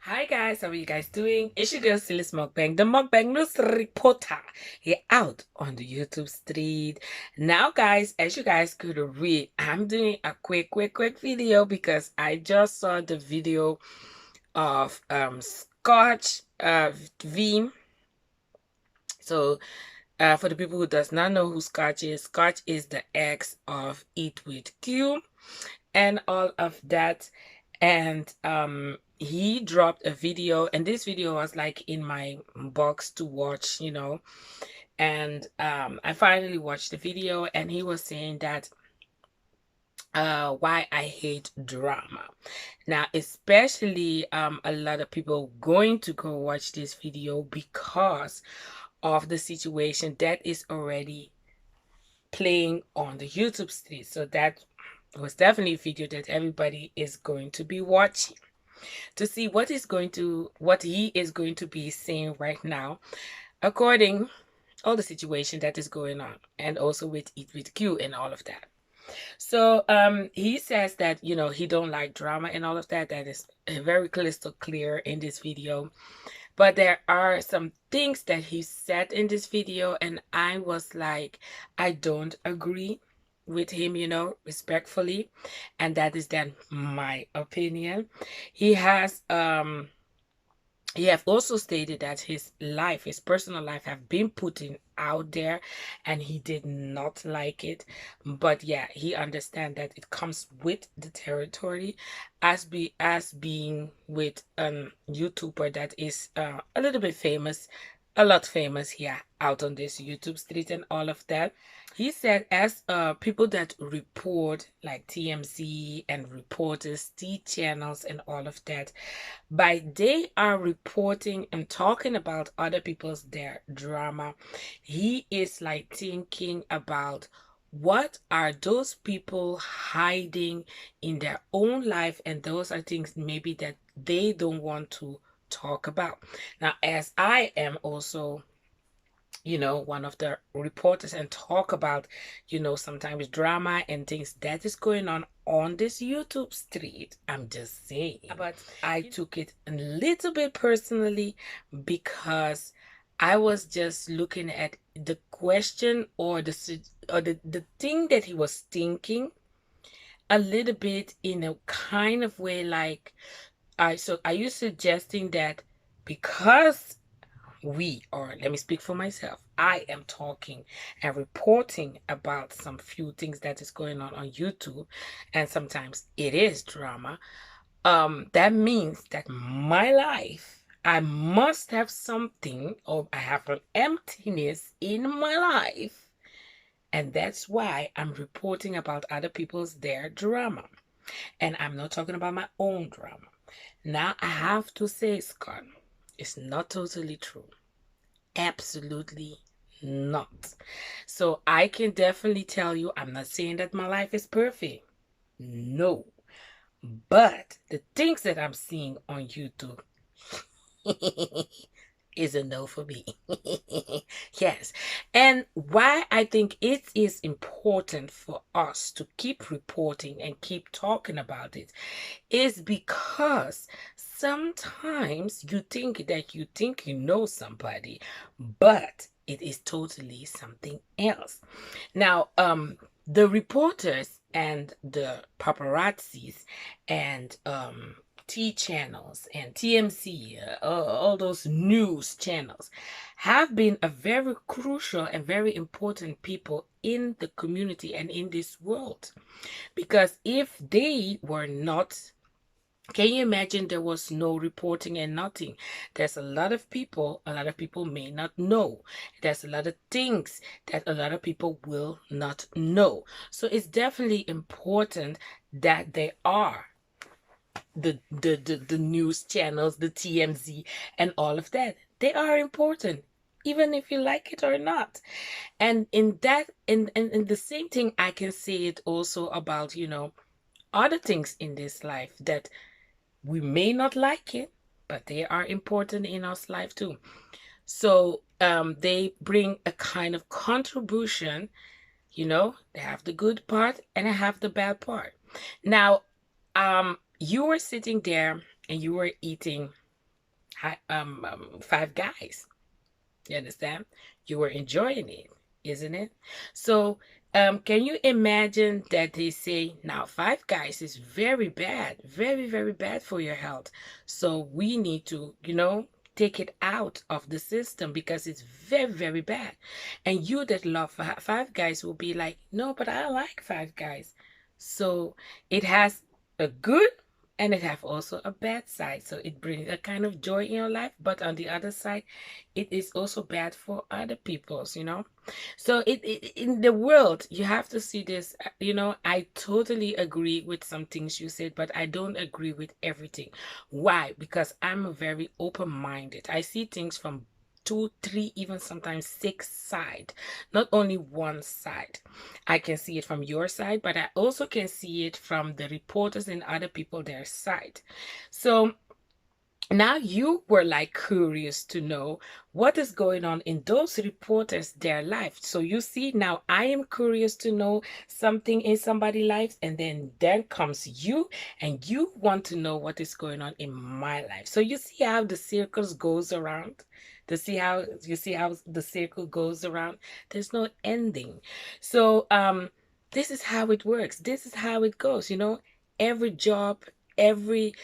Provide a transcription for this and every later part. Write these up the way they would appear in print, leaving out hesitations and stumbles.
Hi guys, how are you guys doing? It's your girl SYLISMUKBANG, the Mukbang news reporter here out on the YouTube street. Now guys, as you guys could read, I'm doing a quick video because I just saw the video of Scotch V. So for the people who does not know who Scotch is the ex of Eat With Q and all of that. And he dropped a video, and this video was like in my box to watch, and I finally watched the video, and he was saying that why I hate drama. Now, especially a lot of people going to go watch this video because of the situation that is already playing on the YouTube street. So that was definitely a video that everybody is going to be watching to see what he is going to be saying right now, according all the situation that is going on, and also with Eat With Q and all of that. So he says that he don't like drama and all of that. That is very crystal clear in this video. But there are some things that he said in this video, and I was like, I don't agree with him, respectfully. And that is then my opinion. He has also stated that his personal life have been put out there, and he did not like it. But yeah, he understand that it comes with the territory as being with YouTuber that is a little bit famous, a lot famous here out on this YouTube street and all of that. He said as people that report like TMZ and reporters, T channels and all of that, by they are reporting and talking about other people's their drama, he is like thinking about what are those people hiding in their own life, and those are things maybe that they don't want to talk about. Now, as I am also one of the reporters and talk about sometimes drama and things that is going on this YouTube street, I'm just saying. But I took it a little bit personally because I was just looking at the question or the thing that he was thinking a little bit in a kind of way, like are you suggesting that because let me speak for myself, I am talking and reporting about some few things that is going on YouTube, and sometimes it is drama, that means that my life, I must have something, or I have an emptiness in my life, and that's why I'm reporting about other people's their drama, and I'm not talking about my own drama. Now I have to say, Scott, it's not totally true. Absolutely not. So I can definitely tell you, I'm not saying that my life is perfect. No. But the things that I'm seeing on YouTube is a no for me. Yes. And why I think it is important for us to keep reporting and keep talking about it is because sometimes you think you know somebody, but it is totally something else. Now, the reporters and the paparazzis and T channels and TMC, all those news channels have been a very crucial and very important people in the community and in this world. Because if they were not, can you imagine there was no reporting and nothing? There's a lot of people may not know. There's a lot of things that a lot of people will not know. So it's definitely important that they are the news channels, the TMZ and all of that. They are important, even if you like it or not. And in the same thing, I can say it also about, other things in this life that we may not like it, but they are important in our life too. So they bring a kind of contribution. They have the good part and they have the bad part. Now, you were sitting there and you were eating Five Guys. You understand? You were enjoying it, isn't it? So, can you imagine that they say, now, Five Guys is very bad, very, very bad for your health. So we need to, take it out of the system because it's very, very bad. And you that love Five Guys will be like, no, but I like Five Guys. So it has a good and it have also a bad side. So it brings a kind of joy in your life, but on the other side, it is also bad for other people's. So in the world, you have to see this. I totally agree with some things you said, but I don't agree with everything. Why? Because I'm a very open-minded. I see things from two, three, even sometimes six side, not only one side. I can see it from your side, but I also can see it from the reporters and other people their side. So now you were like curious to know what is going on in those reporters their life. So you see, now I am curious to know something in somebody's life, and then comes you, and you want to know what is going on in my life. So you see how the circles goes around. You see how the circle goes around. There's no ending. So this is how it works. This is how it goes. Every job, every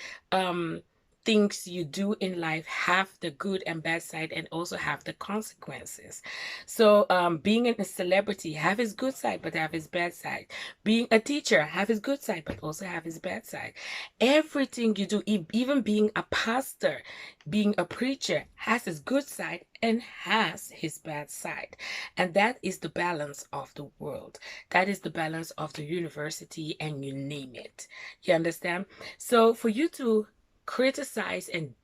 things you do in life have the good and bad side and also have the consequences. So being a celebrity have his good side but have his bad side. Being a teacher have his good side but also have his bad side. Everything you do, even being a pastor, being a preacher, has his good side and has his bad side. And that is the balance of the world. That is the balance of the university, and you name it. You understand? So for you to criticize and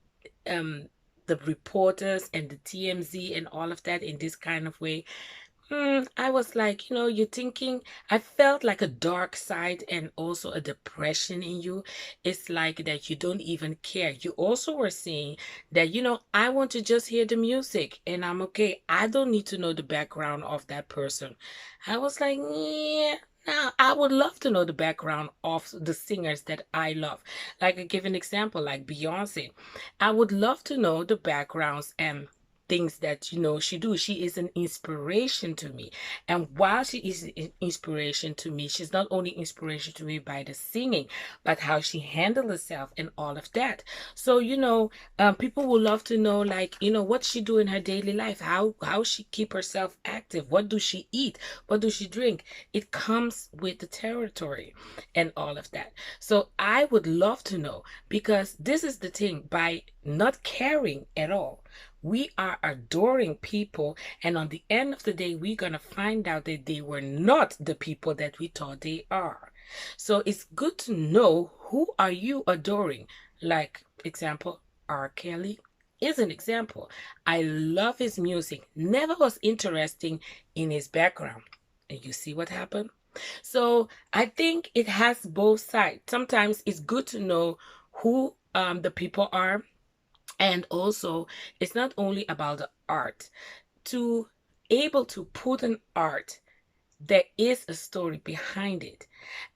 the reporters and the TMZ and all of that in this kind of way, I was like, you're thinking, I felt like a dark side and also a depression in you. It's like that you don't even care. You also were saying that, I want to just hear the music and I'm okay. I don't need to know the background of that person. I was like, yeah. Now, I would love to know the background of the singers that I love. Like, I give an example, like Beyonce. I would love to know the backgrounds and things that she do. She is an inspiration to me, and while she is an inspiration to me, she's not only inspiration to me by the singing but how she handled herself and all of that. So people will love to know, like, what she do in her daily life, how she keep herself active, what do she eat, what do she drink. It comes with the territory and all of that. So I would love to know, because this is the thing, by not caring at all, we are adoring people, and on the end of the day, we're going to find out that they were not the people that we thought they are. So it's good to know, who are you adoring? Like, example, R. Kelly is an example. I love his music. Never was interesting in his background. And you see what happened? So I think it has both sides. Sometimes it's good to know who the people are. And also, it's not only about the art. To able to put an art, there is a story behind it.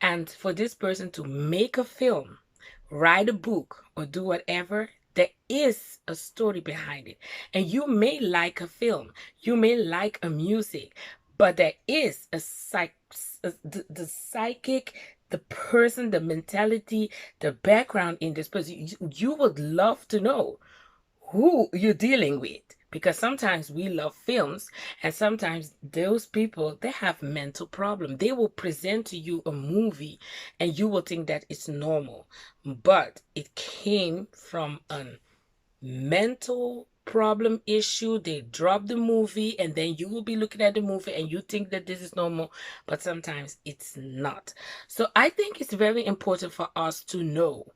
And for this person to make a film, write a book, or do whatever, there is a story behind it. And you may like a film, you may like a music, but there is the psychic, the person, the mentality, the background in this person. You would love to know who you're dealing with, because sometimes we love films, and sometimes those people, they have mental problem. They will present to you a movie and you will think that it's normal, but it came from a mental problem issue. They drop the movie, and then you will be looking at the movie and you think that this is normal, but sometimes it's not. So I think it's very important for us to know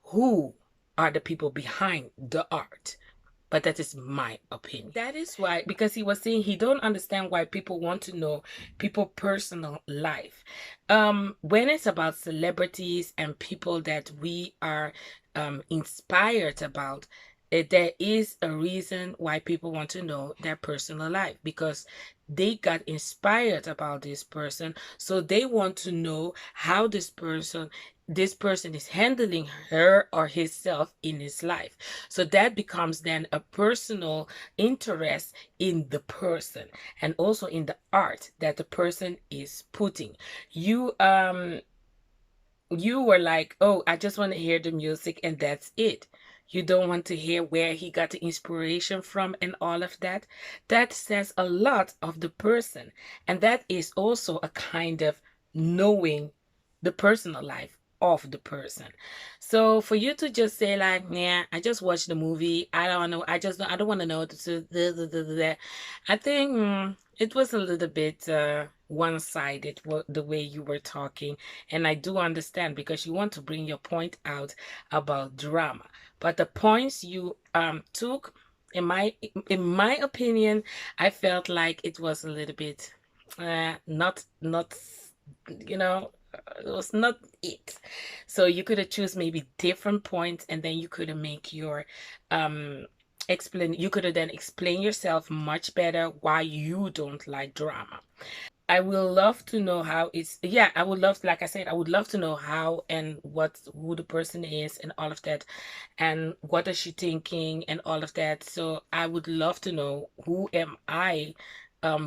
who are the people behind the art. But that is my opinion. That is why, because he was saying he don't understand why people want to know people personal life. When it's about celebrities and people that we are inspired about, there is a reason why people want to know their personal life, because they got inspired about this person, so they want to know how this person is handling her or himself in his life. So that becomes then a personal interest in the person, and also in the art that the person is putting. You were like, oh, I just want to hear the music and that's it. You don't want to hear where he got the inspiration from and all of that. That says a lot of the person. And that is also a kind of knowing the personal life of the person. So for you to just say like, yeah, I just watched the movie. I don't know. I don't want to know. I think it was a little bit one-sided, the way you were talking. And I do understand, because you want to bring your point out about drama. But the points you took, in my opinion, I felt like it was a little bit not it was not it. So you could have choose maybe different points, and then you could have make your explain you could have then explain yourself much better why you don't like drama. I will love to know how it's, yeah, I would love, like I said, I would love to know how and who the person is and all of that, and what is she thinking and all of that. So I would love to know, who am I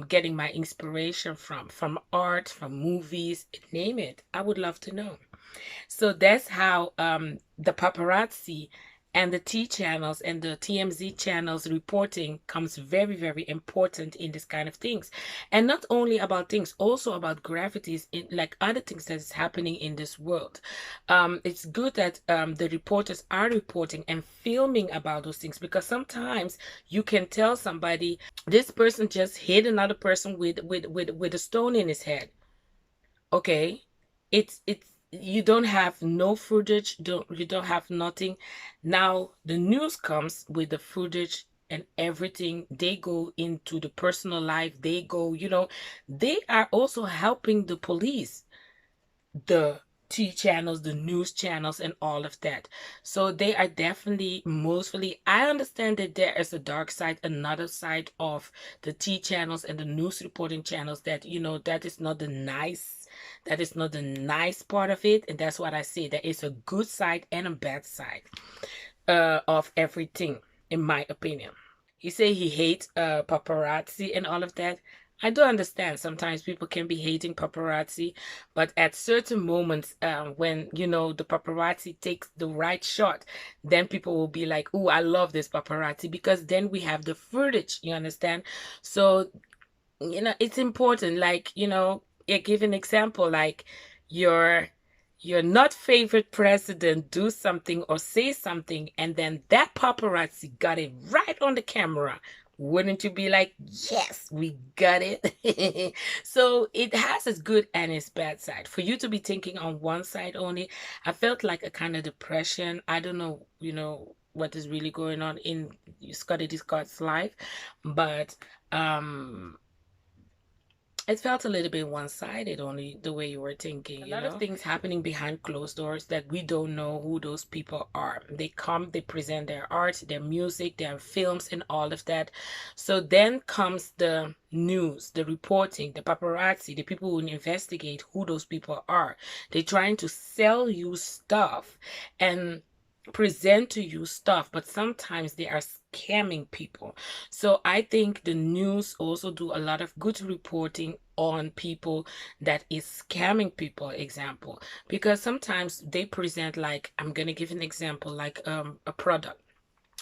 getting my inspiration from art, from movies, name it. I would love to know. So that's how the paparazzi and the T channels and the TMZ channels reporting comes very, very important in this kind of things. And not only about things, also about gravities, in like other things that is happening in this world. It's good that the reporters are reporting and filming about those things, because sometimes you can tell somebody, this person just hit another person with a stone in his head. Okay, it's you don't have no footage, you don't have nothing. Now the news comes with the footage and everything. They go into the personal life, they go, they are also helping the police, the T channels, the news channels, and all of that. So they are definitely, mostly, I understand that there is a dark side, another side of the T channels and the news reporting channels, that, that is not the nice part of it. And that's what I say. There is a good side and a bad side of everything, in my opinion. He say he hates paparazzi and all of that. I do understand sometimes people can be hating paparazzi, but at certain moments, when the paparazzi takes the right shot, then people will be like, "Oh, I love this paparazzi," because then we have the footage. You understand? So it's important. Like, give an example, like your your not favorite president do something or say something, and then that paparazzi got it right on the camera. Wouldn't you be like, yes, we got it? So it has its good and its bad side. For you to be thinking on one side only, I felt like a kind of depression. I don't know, what is really going on in Scotty Scott's life, but it felt a little bit one-sided, only the way you were thinking. A lot of things happening behind closed doors that we don't know who those people are. They come, they present their art, their music, their films, and all of that. So then comes the news, the reporting, the paparazzi, the people who investigate who those people are. They're trying to sell you stuff and present to you stuff, but sometimes they are scamming people. So I think the news also do a lot of good reporting on people that is scamming people, example, because sometimes they present, like, I'm gonna give an example, like a product,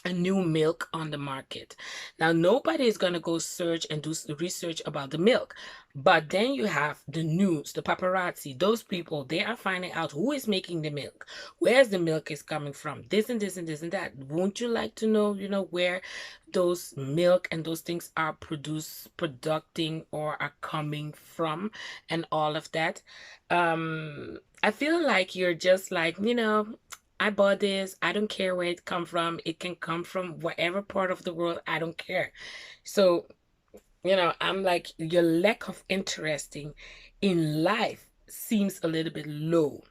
a new milk on the market. Now, nobody is going to go search and do research about the milk. But then you have the news, the paparazzi, those people, they are finding out who is making the milk, where's the milk is coming from, this and this and this and that. Won't you like to know, where those milk and those things are producing or are coming from, and all of that? I feel like you're just like, I bought this. I don't care where it come from. It can come from whatever part of the world. I don't care. So, I'm like, your lack of interest in life seems a little bit low.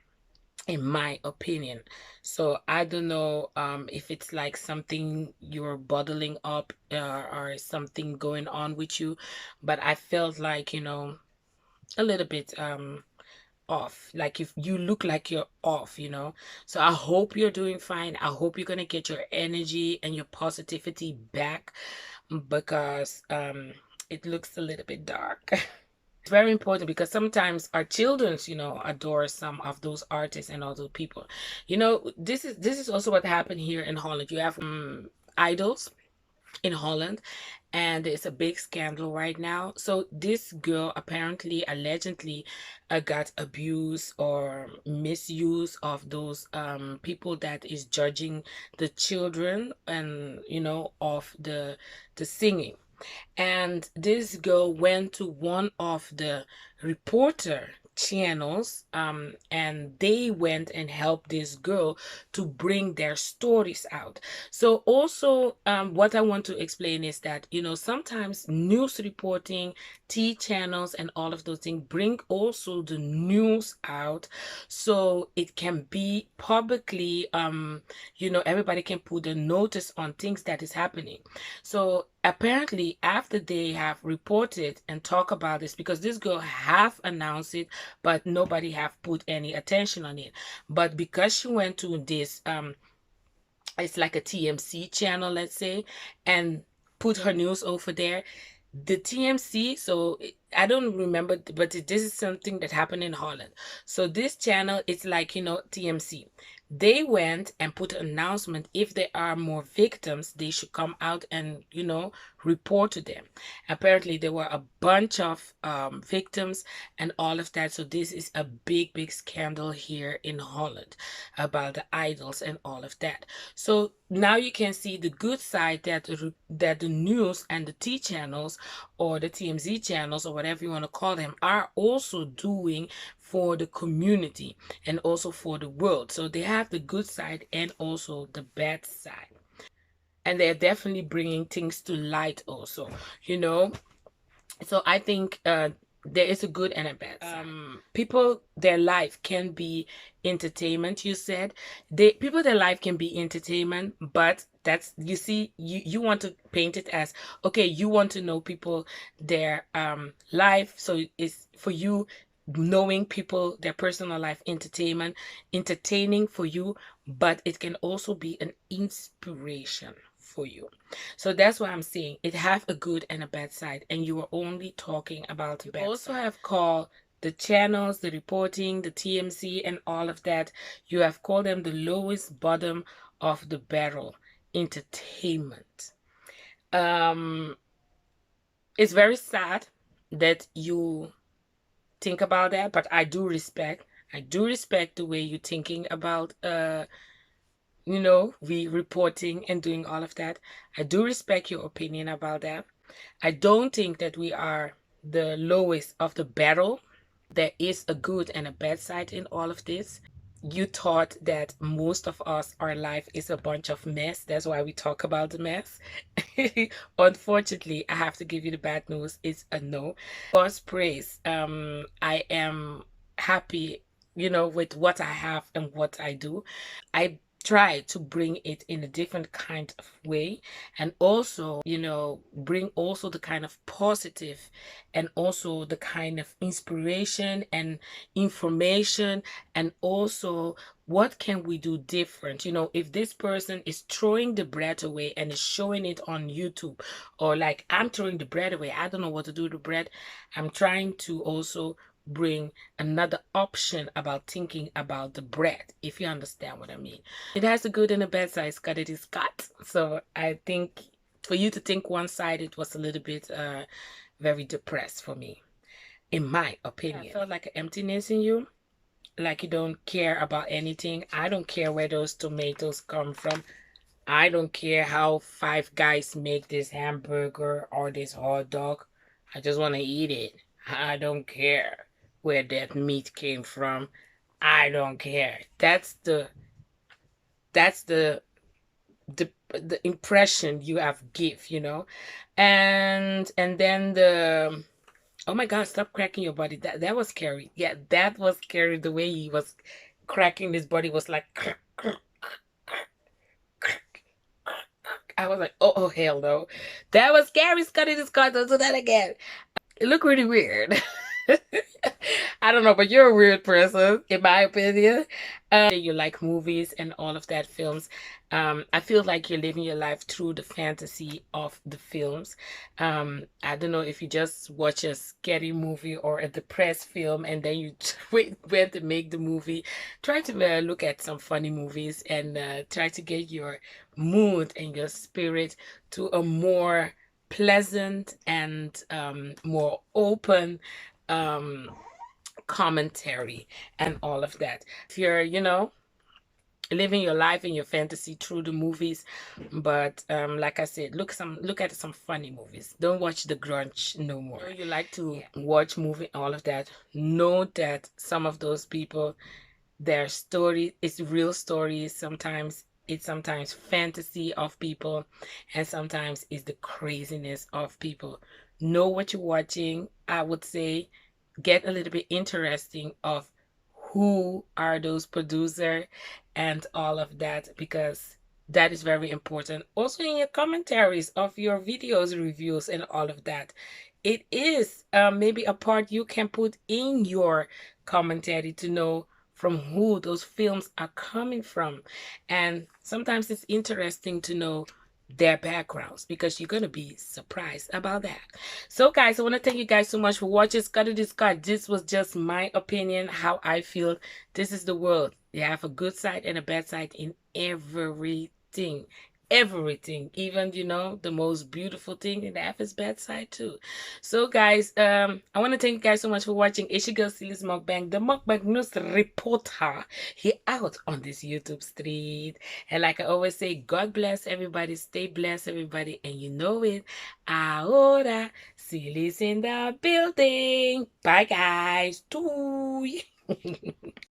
in my opinion. So I don't know if it's like something you're bottling up, or something going on with you, but I felt like, a little bit off. Like if you look like you're off, so I hope you're doing fine. I hope you're gonna get your energy and your positivity back, because it looks a little bit dark. It's very important because sometimes our childrens, adore some of those artists and all those people. This is also what happened here in Holland. You have idols in Holland, and it's a big scandal right now. So this girl apparently, allegedly, got abuse or misuse of those people that is judging the children, and of the singing. And this girl went to one of the reporter channels, and they went and helped this girl to bring their stories out. So also, what I want to explain is that, sometimes news reporting, channels and all of those things bring also the news out, so it can be publicly, everybody can put a notice on things that is happening. So apparently, after they have reported and talk about this, because this girl have announced it, but nobody have put any attention on it. But because she went to this, it's like a TMC channel, let's say, and put her news over there, the TMC, so I don't remember, but this is something that happened in Holland. So this channel, it's like, TMC. They went and put an announcement, if there are more victims, they should come out and, report to them. Apparently, there were a bunch of victims and all of that. So this is a big, big scandal here in Holland about the idols and all of that. So now you can see the good side, that the news and the T channels or the TMZ channels or whatever you want to call them are also doing for the community and also for the world. So they have the good side and also the bad side. And they're definitely bringing things to light also, So I think there is a good and a bad side. People, their life can be entertainment, you said. Their life can be entertainment, but that's, you see, you want to paint it as, okay, you want to know people, their life. So it's for you, knowing people, their personal life, entertaining for you, but it can also be an inspiration for you. So that's what I'm saying. It have a good and a bad side, and you are only talking about the bad side. You also have called the channels, the reporting, the TMC and all of that, you have called them the lowest bottom of the barrel entertainment. It's very sad that you think about that, but I do respect the way you're thinking about reporting and doing all of that. I do respect your opinion about that. I don't think that we are the lowest of the barrel. There is a good and a bad side in all of this. You thought that most of us, our life is a bunch of mess. That's why we talk about the mess. Unfortunately, I have to give you the bad news. It's a no. God's praise. I am happy, with what I have and what I do. I try to bring it in a different kind of way, and also, bring also the kind of positive and also the kind of inspiration and information, and also what can we do different. If this person is throwing the bread away and is showing it on YouTube, or like I'm throwing the bread away, I don't know what to do with the bread, I'm trying to also bring another option about thinking about the bread, if you understand what I mean. It has a good and a bad side, Scott. It is cut. So I think for you to think one side, it was a little bit very depressed for me, in my opinion. I felt like an emptiness in you, like you don't care about anything. I don't care where those tomatoes come from. I don't care how Five Guys make this hamburger or this hot dog. I just want to eat it. I don't care where that meat came from. I don't care. That's the impression you have give, and then the, oh my God, stop cracking your body. That was scary. Yeah, that was scary, the way he was cracking. His body was like I was like, oh hell no. That was scary. Scotty this car. Don't do that again. It looked really weird. I don't know, but you're a weird person, in my opinion. You like movies and all of that, films. I feel like you're living your life through the fantasy of the films. I don't know if you just watch a scary movie or a depressed film and then you went to make the movie. Try to look at some funny movies and try to get your mood and your spirit to a more pleasant and more open commentary and all of that. If you're, living your life in your fantasy through the movies, but like I said, look at some funny movies. Don't watch the grunge no more. You like to watch movie, all of that. Know that some of those people, their story is real stories. Sometimes it's fantasy of people, and sometimes it's the craziness of people. Know what you're watching. I would say get a little bit interesting of who are those producer and all of that, because that is very important. Also in your commentaries of your videos, reviews and all of that, it is maybe a part you can put in your commentary to know from who those films are coming from. And sometimes it's interesting to know their backgrounds, because you're gonna be surprised about that. So guys, I want to thank you guys so much for watching Scotty Discard. This was just my opinion, how I feel. This is the world. They have a good side and a bad side in everything. Everything, even the most beautiful thing, and have its bad side too. So guys, I want to thank you guys so much for watching. It's your girl Sylis Mukbang, the Mukbang news reporter, here out on this YouTube street. And like I always say, God bless everybody, stay blessed everybody, and you know it. Ahora, Sylis in the building. Bye guys. Doei.